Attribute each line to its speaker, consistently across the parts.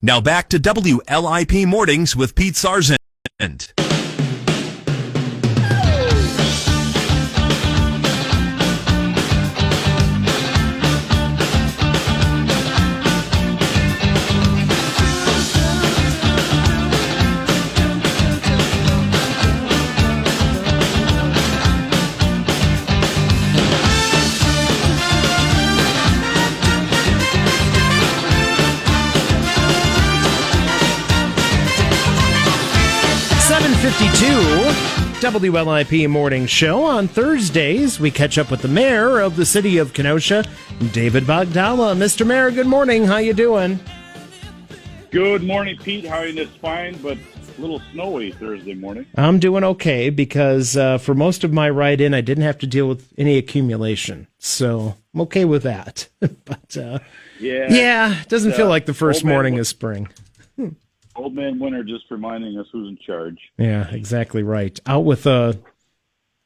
Speaker 1: Now back to WLIP Mornings with Pete Serzant.
Speaker 2: 7:52 WLIP Morning Show. On Thursdays, we catch up with the mayor of the city of Kenosha, David Bogdala. Mr. Mayor, good morning. How you doing?
Speaker 3: Good morning, Pete. How are you? It's fine, but a little snowy Thursday morning.
Speaker 2: I'm doing okay because for most of my ride-in, I didn't have to deal with any accumulation. So I'm okay with that. But yeah, it doesn't feel like the first morning of spring.
Speaker 3: Old man winter just reminding us who's in charge.
Speaker 2: Yeah, exactly right. Out with a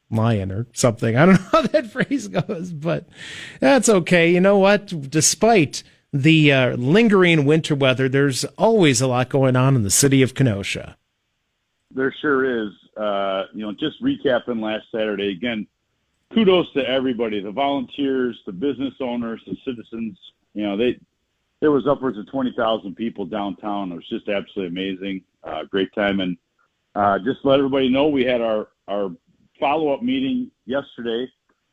Speaker 2: lion or something. I don't know how that phrase goes, but that's okay. You know what? Despite the lingering winter weather, there's always a lot going on in the city of Kenosha.
Speaker 3: There sure is. Just recapping last Saturday, again, kudos to everybody, the volunteers, the business owners, the citizens. There was upwards of 20,000 people downtown. It was just absolutely amazing. Great time. And just to let everybody know, we had our follow-up meeting yesterday.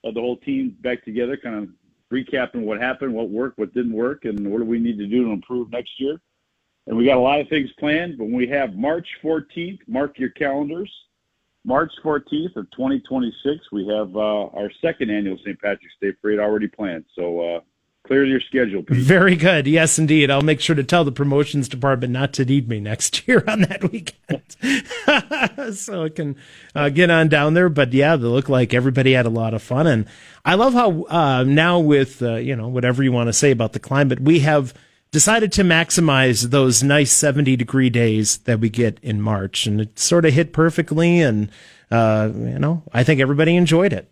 Speaker 3: Had the whole team back together, kind of recapping what happened, what worked, what didn't work, and what do we need to do to improve next year. And we got a lot of things planned, but when we have March 14th, mark your calendars, March 14th of 2026, we have our second annual St. Patrick's Day Parade already planned. So clear your schedule, Pete.
Speaker 2: Very good. Yes, indeed. I'll make sure to tell the promotions department not to need me next year on that weekend. So it can get on down there. But yeah, they look like everybody had a lot of fun. And I love how now with, whatever you want to say about the climate, we have decided to maximize those nice 70-degree days that we get in March. And it sort of hit perfectly. And, I think everybody enjoyed it.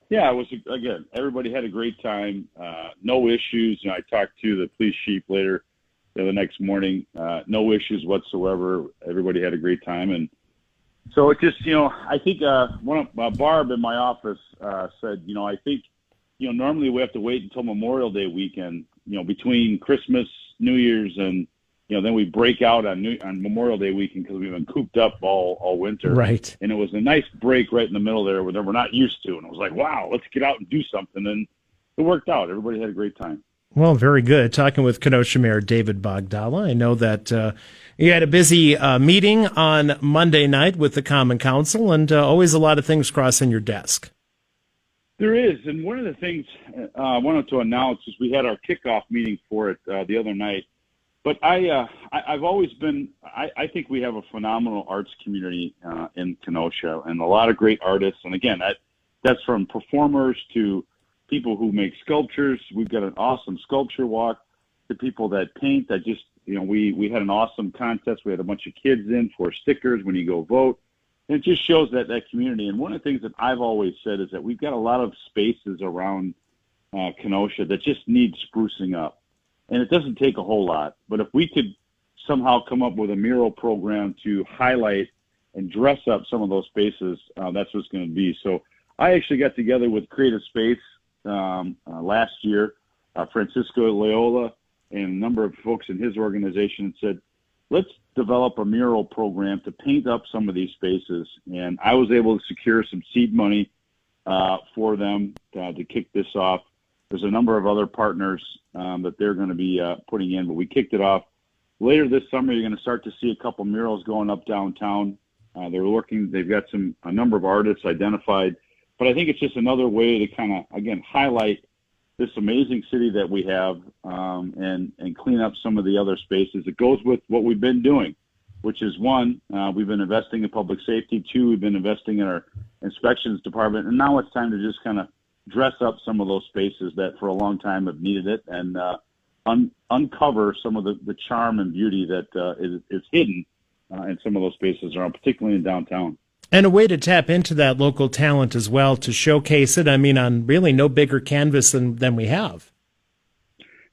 Speaker 3: Yeah, it was, again, everybody had a great time. No issues. I talked to the police chief later the next morning. No issues whatsoever. Everybody had a great time. And so it just, I think Barb in my office said, I think, normally we have to wait until Memorial Day weekend, between Christmas, New Year's, and, then we break out on Memorial Day weekend because we've been cooped up all winter.
Speaker 2: Right.
Speaker 3: And it was a nice break right in the middle there where we're not used to. And it was like, wow, let's get out and do something. And it worked out. Everybody had a great time.
Speaker 2: Well, very good. Talking with Kenosha Mayor David Bogdala. I know that you had a busy meeting on Monday night with the Common Council, and always a lot of things crossing your desk.
Speaker 3: There is. And one of the things I wanted to announce is we had our kickoff meeting for it the other night. But I've always been, I think we have a phenomenal arts community in Kenosha and a lot of great artists. And again, that's from performers to people who make sculptures. We've got an awesome sculpture walk to people that paint. That just, we had an awesome contest. We had a bunch of kids in for stickers when you go vote. And it just shows that community. And one of the things that I've always said is that we've got a lot of spaces around Kenosha that just need sprucing up. And it doesn't take a whole lot, but if we could somehow come up with a mural program to highlight and dress up some of those spaces, that's what it's going to be. So I actually got together with Creative Space last year, Francisco Loyola, and a number of folks in his organization, and said, let's develop a mural program to paint up some of these spaces. And I was able to secure some seed money for them to kick this off. There's a number of other partners that they're going to be putting in, but we kicked it off. Later this summer, you're going to start to see a couple murals going up downtown. They've got a number of artists identified, but I think it's just another way to kind of, again, highlight this amazing city that we have and clean up some of the other spaces. It goes with what we've been doing, which is one, we've been investing in public safety. Two, we've been investing in our inspections department. And now it's time to just kind of dress up some of those spaces that for a long time have needed it and uncover some of the charm and beauty that is hidden in some of those spaces around, particularly in downtown.
Speaker 2: And a way to tap into that local talent as well, to showcase it, on really no bigger canvas than we have.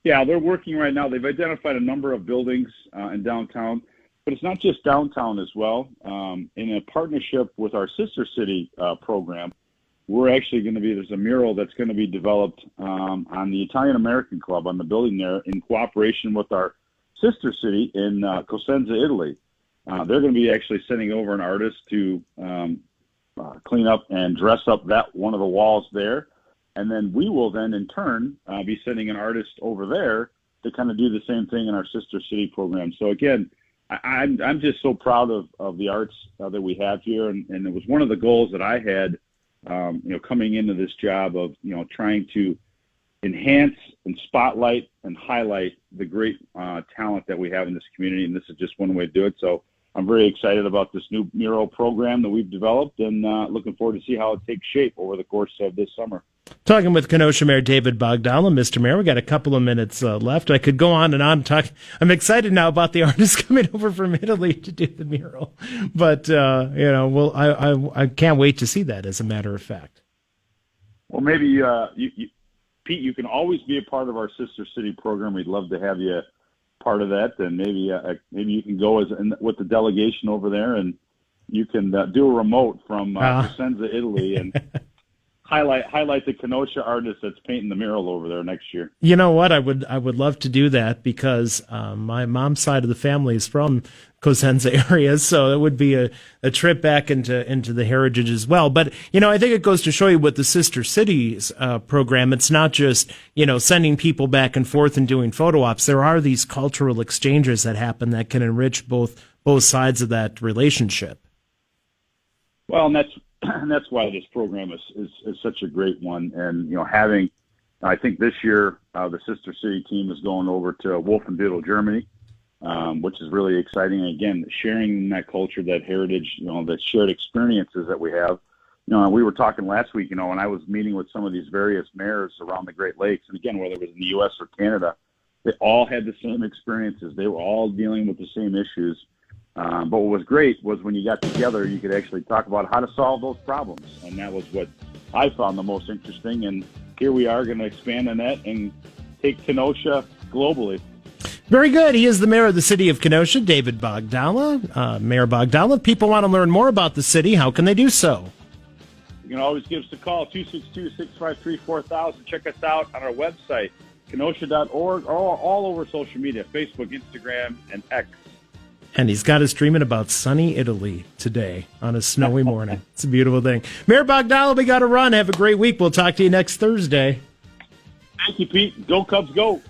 Speaker 3: Yeah, they're working right now. They've identified a number of buildings in downtown, but it's not just downtown as well. In a partnership with our sister city program, we're actually going to be, there's a mural that's going to be developed on the Italian American Club on the building there in cooperation with our sister city in Cosenza, Italy. They're going to be actually sending over an artist to clean up and dress up that one of the walls there. And then we will then in turn be sending an artist over there to kind of do the same thing in our sister city program. So again, I'm just so proud of the arts that we have here. And it was one of the goals that I had, coming into this job of, trying to enhance and spotlight and highlight the great talent that we have in this community. And this is just one way to do it. So I'm very excited about this new mural program that we've developed and looking forward to see how it takes shape over the course of this summer.
Speaker 2: Talking with Kenosha Mayor David Bogdala. Mr. Mayor, we got a couple of minutes left. I could go on and on talk. I'm excited now about the artists coming over from Italy to do the mural, but I can't wait to see that. As a matter of fact,
Speaker 3: well, maybe Pete, you can always be a part of our sister city program. We'd love to have you part of that, and maybe you can go with the delegation over there, and you can do a remote from Cosenza, Italy, and highlight the Kenosha artist that's painting the mural over there next year.
Speaker 2: You know what? I would love to do that because my mom's side of the family is from Cosenza area, so it would be a trip back into the heritage as well. But I think it goes to show you with the Sister Cities program, it's not just sending people back and forth and doing photo ops. There are these cultural exchanges that happen that can enrich both sides of that relationship.
Speaker 3: Well, and that's why this program is such a great one. And, I think this year, the Sister City team is going over to Wolfenbüttel, Germany, which is really exciting. And again, sharing that culture, that heritage, that shared experiences that we have. We were talking last week, when I was meeting with some of these various mayors around the Great Lakes, and again, whether it was in the U.S. or Canada, they all had the same experiences. They were all dealing with the same issues. But what was great was when you got together, you could actually talk about how to solve those problems. And that was what I found the most interesting. And here we are going to expand on that and take Kenosha globally.
Speaker 2: Very good. He is the mayor of the city of Kenosha, David Bogdala. Mayor Bogdala, if people want to learn more about the city, how can they do so?
Speaker 3: You can always give us a call, 262-653-4000. Check us out on our website, kenosha.org, or all over social media, Facebook, Instagram, and X.
Speaker 2: And he's got us dreaming about sunny Italy today on a snowy morning. It's a beautiful thing. Mayor Bogdala, we got to run. Have a great week. We'll talk to you next Thursday.
Speaker 3: Thank you, Pete. Go Cubs, go.